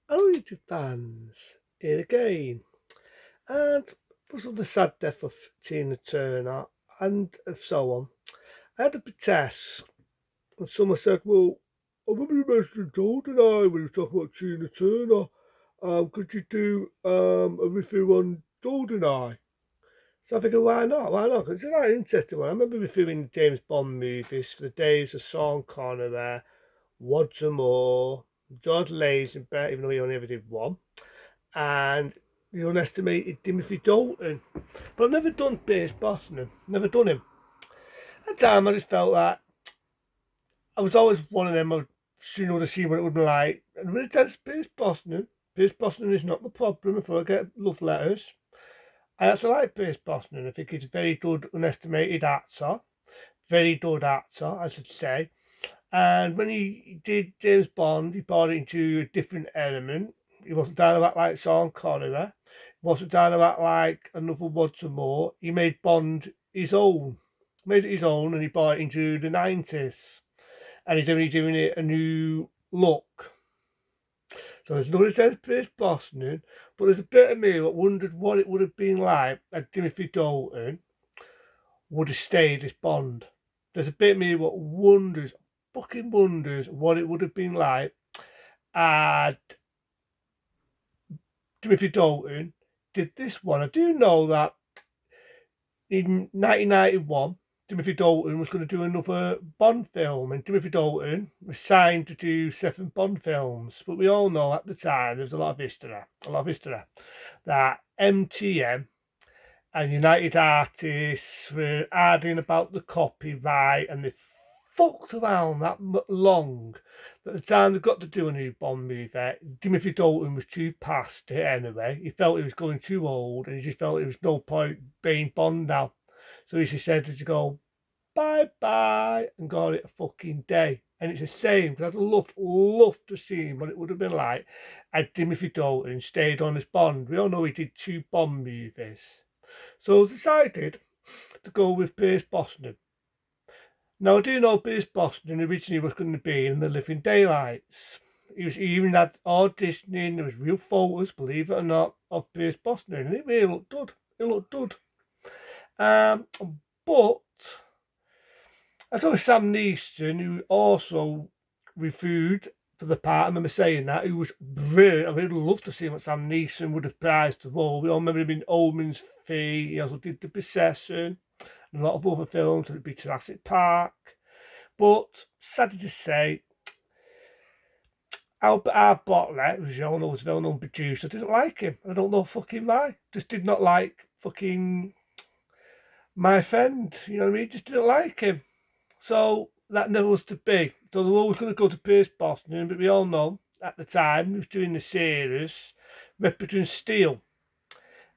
Hello YouTube fans, here again. And because of the sad death of Tina Turner and so on, I had a protest. And someone said, well, I remember you mentioned GoldenEye when you talk about Tina Turner. Could you do a review on GoldenEye? So I figured, why not? Why not? Because it's a really interesting one. I remember reviewing the James Bond movies for the days of Sean Connery, Roger Moore, George Lazenby, even though he only ever did one, and the unestimated Timothy Dalton. But I've never done Pierce Brosnan, never done him. At the time, I just felt that I was always one of them. I would sooner to see what it would be like. And when it comes to Pierce Brosnan is not the problem if I get love letters. I actually like Pierce Brosnan. I think he's a very good, unestimated actor. Very good actor, I should say. And when he did James Bond, he brought it into a different element. He wasn't down about like Sean Connery. He wasn't down about like another Roger Moore. He made Bond his own. Made it his own and he brought it into the 90s. And he's only doing it a new look. So there's nothing says Pierce Brosnan, but there's a bit of me that wondered what it would have been like if Timothy Dalton would have stayed as Bond. There's a bit of me what wonders, fucking wonders, what it would have been like had Timothy Dalton did this one. I do know that in 1991, Timothy Dalton was going to do another Bond film, and Timothy Dalton was signed to do 7 Bond films. But we all know at the time there was a lot of history that MTM and United Artists were adding about the copyright, and they fucked around that long that the time they got to do a new Bond movie, Timothy Dalton was too past it anyway. He felt he was going too old, and he just felt there was no point being Bond now. So he just said to go bye bye and got it a fucking day. And it's a shame because I'd loved to see what it would have been like had Timothy Dalton stayed on as Bond. We all know he did 2 Bond movies. So I decided to go with Pierce Brosnan. Now I do know Pierce Brosnan originally was going to be in The Living Daylights. He even had auditioning, there was real photos, believe it or not, of Pierce Brosnan, and it really looked good. It looked good. Um, but I thought Sam Neeson, who also reviewed for the part, I remember saying that, who was brilliant. I really love to see what Sam Neeson would have prized the role. We all remember him in Omen's Fee. He also did The Possession and a lot of other films, it'd be Jurassic Park. But sad to say, Albert R. Bottler, who's you all know was a well-known producer, didn't like him. I don't know fucking why. Just did not like fucking my friend. You know what I mean? Just didn't like him. So that never was to be. So they were always going to go to Pierce Brosnan, but we all know at the time he was doing the series Repton Steel.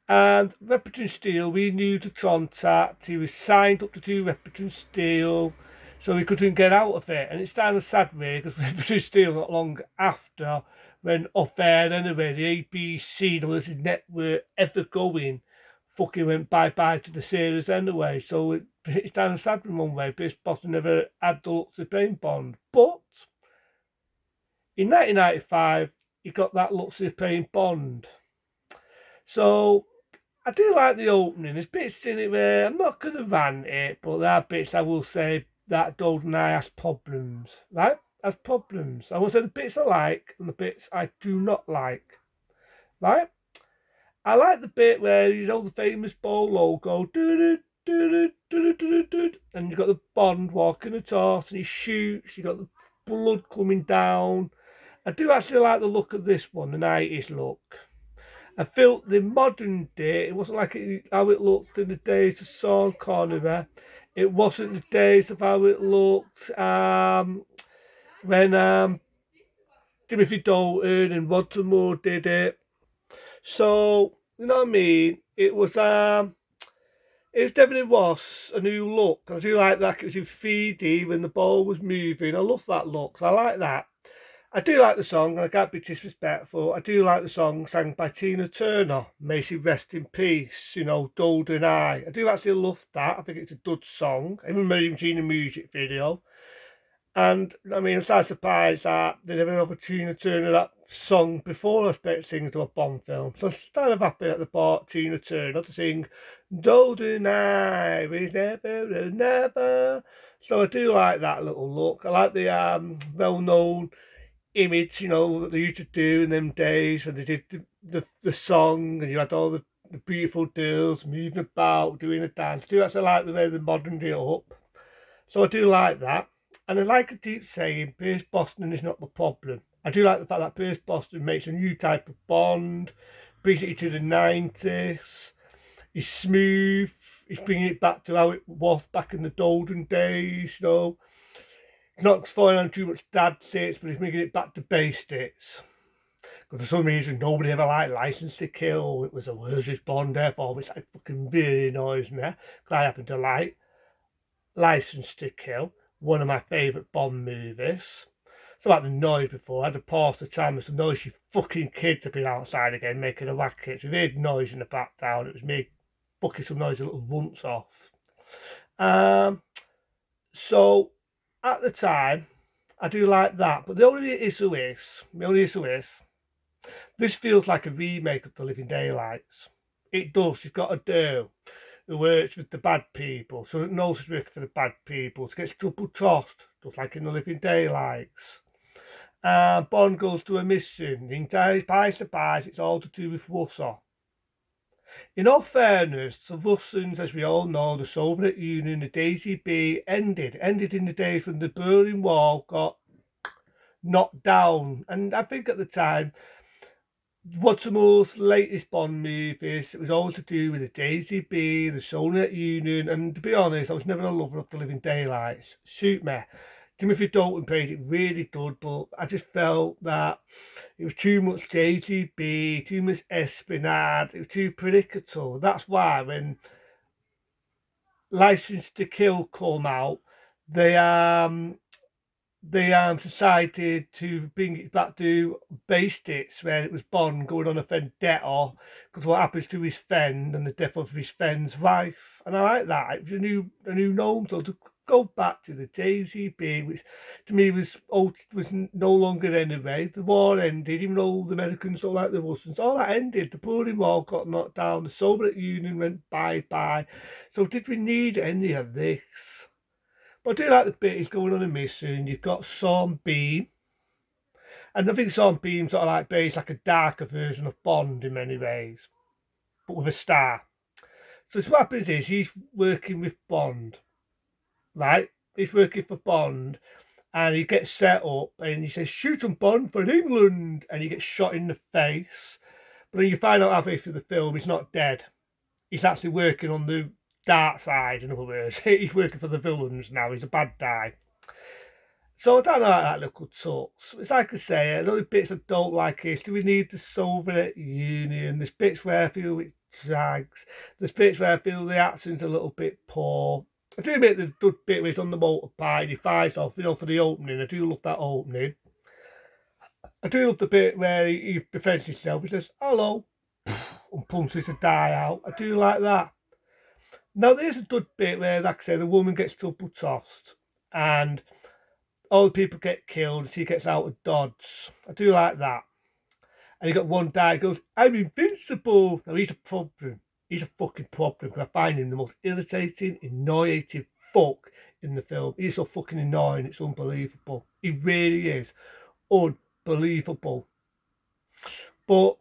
And Repton Steel, we knew the contact. He was signed up to do Repton Steel, so he couldn't get out of it. And it's kind of sad, really, because Repton Steel, not long after, went off air anyway. The ABC, the was his network ever going, fucking went bye bye to the series anyway. So it's kind of sad in one way. Pierce Brosnan never had the looks of playing Bond. But in 1995, he got that looks of playing Bond. So I do like the opening. There's bits in it where I'm not going to rant it, but there are bits I will say that GoldenEye has problems, right? Has problems. I will say the bits I like and the bits I do not like, right? I like the bit where you know the famous Bow logo, and you've got the Bond walking the torch and he shoots. You got the blood coming down. I do actually like the look of this one, the 90s look. I felt the modern day, it wasn't like how it looked in the days of Sean Connery. It wasn't the days of how it looked when Timothy Dalton and Roger Moore did it. So, you know what I mean? It definitely was a new look. I do like that. It was in 3D when the ball was moving. I love that look. I like that. I do like the song, and I can't be disrespectful. I do like the song sang by Tina Turner, May she rest in peace, you know, GoldenEye. I do actually love that. I think it's a good song. I remember even seeing the music video. And I mean, I'm so surprised that they never have a Tina Turner that song before I expect singing to a Bond film. So I'm kind of happy that they bought Tina Turner to sing GoldenEye with never and never. So I do like that little look. I like the well-known image, that they used to do in them days when they did the song and you had all the beautiful girls moving about, doing a dance. I do actually like the way they moderned it up. So I do like that. And I like I keep saying, Pierce Brosnan is not the problem. I do like the fact that Pierce Brosnan makes a new type of Bond, brings it to the 90s. He's smooth. He's bringing it back to how it was back in the golden days. He's not falling on too much dad sits, but he's making it back to basics. Because for some reason, nobody ever liked License to Kill. It was a worst Bond, therefore, which I fucking really annoys me. Because I happen to like License to Kill, one of my favourite Bond movies. It's about the noise before. I had to pause the time with some noise. You fucking kids have been outside again making a racket. So we heard noise in the background. It was me fucking some noise a little once off. Um, so at the time, I do like that. But the only issue is, this feels like a remake of The Living Daylights. It does. You've got to do who works with the bad people, so it knows it's working for the bad people. It gets double tossed, just like in The Living Daylights. Bond goes to a mission. In Pies to Pies, it's all to do with Russia. In all fairness, the Russians, as we all know, the Soviet Union, the DCB ended in the days when the Berlin Wall got knocked down. And I think at the time, what's the most latest Bond movies? It was all to do with the DCB, the Soviet Union, and to be honest, I was never a lover of The Living Daylights. Shoot me. Timothy Dalton played it really good, but I just felt that it was too much JGB, too much espionage, it was too predictable. That's why when License to Kill come out, they decided to bring it back to basics where it was Bond going on a vendetta because what happens to his friend and the death of his friend's wife. And I like that. It was a new norm. So to go back to the JCB, which to me was no longer anyway. The war ended, even though the Americans don't like the Russians. All that ended. The Berlin Wall got knocked down. The Soviet Union went bye-bye. So did we need any of this? But I do like the bit he's going on a mission. You've got Sean Beam. And I think Sean Beam's sort of like based like a darker version of Bond in many ways, but with a star. So what happens is he's working with Bond, right? He's working for Bond and he gets set up and he says, shoot on Bond for England. And he gets shot in the face. But then you find out halfway through the film he's not dead. He's actually working on the dark side, in other words. He's working for the villains now. He's a bad guy. So I don't like that little talks. It's like I say, the only bits I don't like is do we need the Soviet Union? There's bits where I feel it drags. There's bits where I feel the action's a little bit poor. I do admit the good bit where he's on the motorbike, he fires off, for the opening. I do love that opening. I do love the bit where he defends himself. He says, hello, and punches the die out. I do like that. Now, there's a good bit where, like I say, the woman gets double tossed and all the people get killed, she gets out of dodge. I do like that. And you got one guy who goes, I'm invincible. Now he's a problem. He's a fucking problem because I find him the most irritating, annoying fuck in the film. He's so fucking annoying, it's unbelievable. He really is unbelievable. But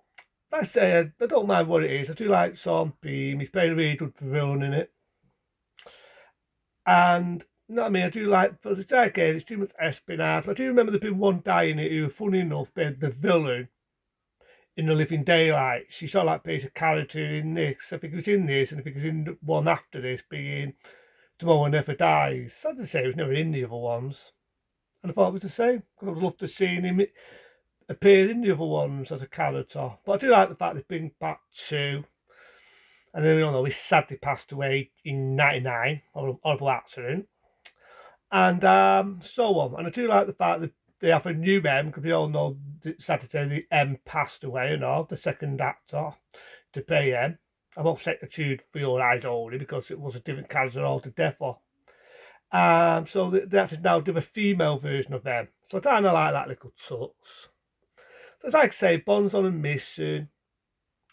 like I say, I don't mind what it is. I do like Sean Beam. He's playing a really good villain in it. And you know what I mean? I do like, for the decade, it's too much espionage. But I do remember there being one guy in it who, funny enough, played the villain in The Living Daylight. She sort of like plays a character in this. I think it was in this, and I think it was in the one after this, being Tomorrow Never Dies. Sad to say, it was never in the other ones. And I thought it was the same. I would love to see him appear in the other ones as a character. But I do like the fact they bring back two. And then we all know he sadly passed away in '99, horrible accident. And so on. And I do like the fact that they have a new M, because we all know Saturday the M passed away and all, the second actor to play M. I won't set the tune for your eyes only because it was a different character altogether. So they have to now do a female version of them. So I kind of like that little touch. So it's like I say, Bond's on a mission.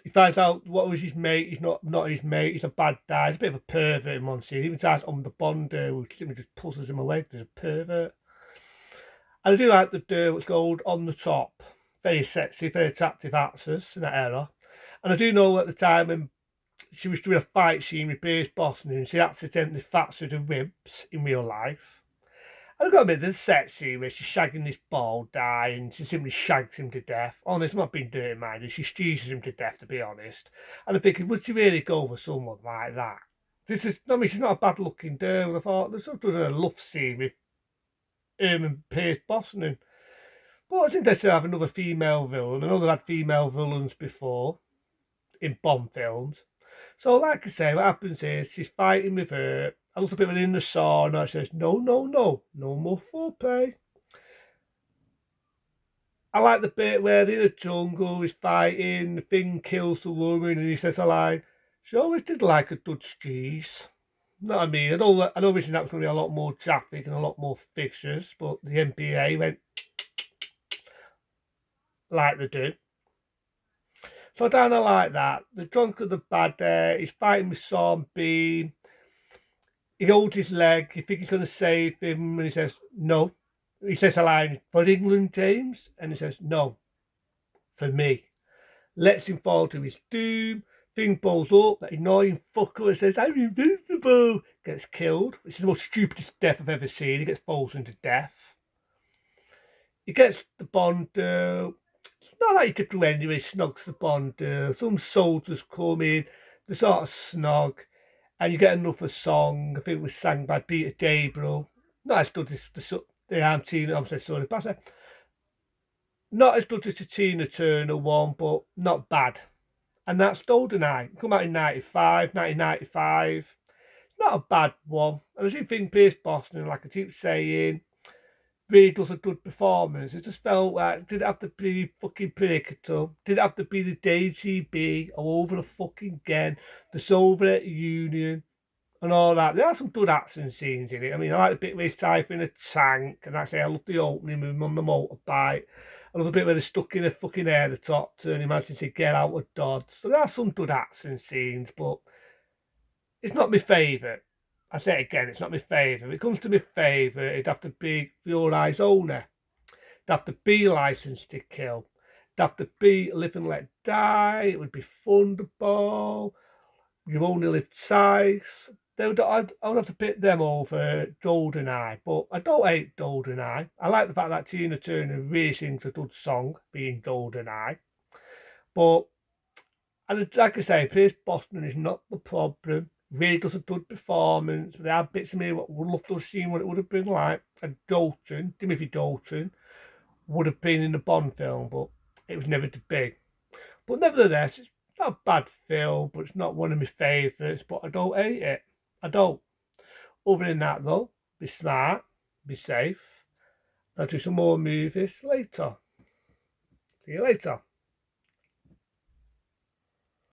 He finds out what was his mate. He's not his mate. He's a bad guy. He's a bit of a pervert in one scene. He even tries on the Bond who just pushes him away. There's a pervert. And I do like the which gold on the top. Very sexy, very attractive actress in that era. And I do know at the time when she was doing a fight scene with Pierce Brosnan and she accidentally fractured her ribs in real life. And I've got to admit, there's a set scene where she's shagging this bald guy and she simply shags him to death. Honest, I'm not being dirty minded. She steezes him to death, to be honest. And I'm thinking, would she really go for someone like that? I mean, she's not a bad looking girl. I thought, there's sort of a love scene with him and Pierce Brosnan. But it's interesting to have another female villain. I know they've had female villains before in Bond films. So, like I say, what happens is she's fighting with her. A little bit in the sauna. She says, no, no, no, no more foreplay. I like the bit where they're in the jungle, he's fighting, the thing kills the woman, and he says a line, she always did like a Dutch cheese. You know what I mean? I know originally that was going to be a lot more graphic and a lot more fixtures, but the NBA went like they do. So I don't like that. The drunk of the bad there, he's fighting with Sean Bean. He holds his leg, you think he's going to save him, and he says, no. He says a line, for England, James? And he says, no, for me. Lets him fall to his doom. Thing blows up, that annoying fucker says, I'm invincible. Gets killed. This is the most stupidest death I've ever seen. He gets frozen to death. He gets the Bond not like typical anyway, snogs the Bond some soldiers come in, they sort of snog, and you get another song. I think it was sang by Peter Gabriel. Not as good as not as good as the Tina Turner one, but not bad. And that's GoldenEye. It come out in 1995. Not a bad one. And I do think Pierce Brosnan, like I keep saying, really does a good performance. It just felt like, did it have to be fucking Predator? Did it have to be the DTB all over the fucking again? The Soviet Union and all that. There are some good action scenes in it. I mean, I like the bit where he's typing a tank, and that's it. I love the opening with him on the motorbike. I love the bit where they're stuck in a fucking air the top and he manages to get out of Dodge. So there are some good action scenes, but it's not my favourite. I say it again, it's not my favourite. If it comes to my favourite, it'd have to be For Your Eyes Owner. It'd have to be License to Kill. It'd have to be Live and Let Die. It would be Thunderball. You Only Live Twice. I would have to pick them over GoldenEye, but I don't hate GoldenEye. I like the fact that Tina Turner really sings a good song, being GoldenEye. But, and like I say, Pierce Brosnan is not the problem. Really does a good performance. There are bits of me what would love to have seen what it would have been like. And Timothy Dalton, would have been in the Bond film, but it was never to be. But nevertheless, it's not a bad film, but it's not one of my favourites. But I don't hate it. I don't. Other than that, though, be smart, be safe. I'll do some more movies later. See you later.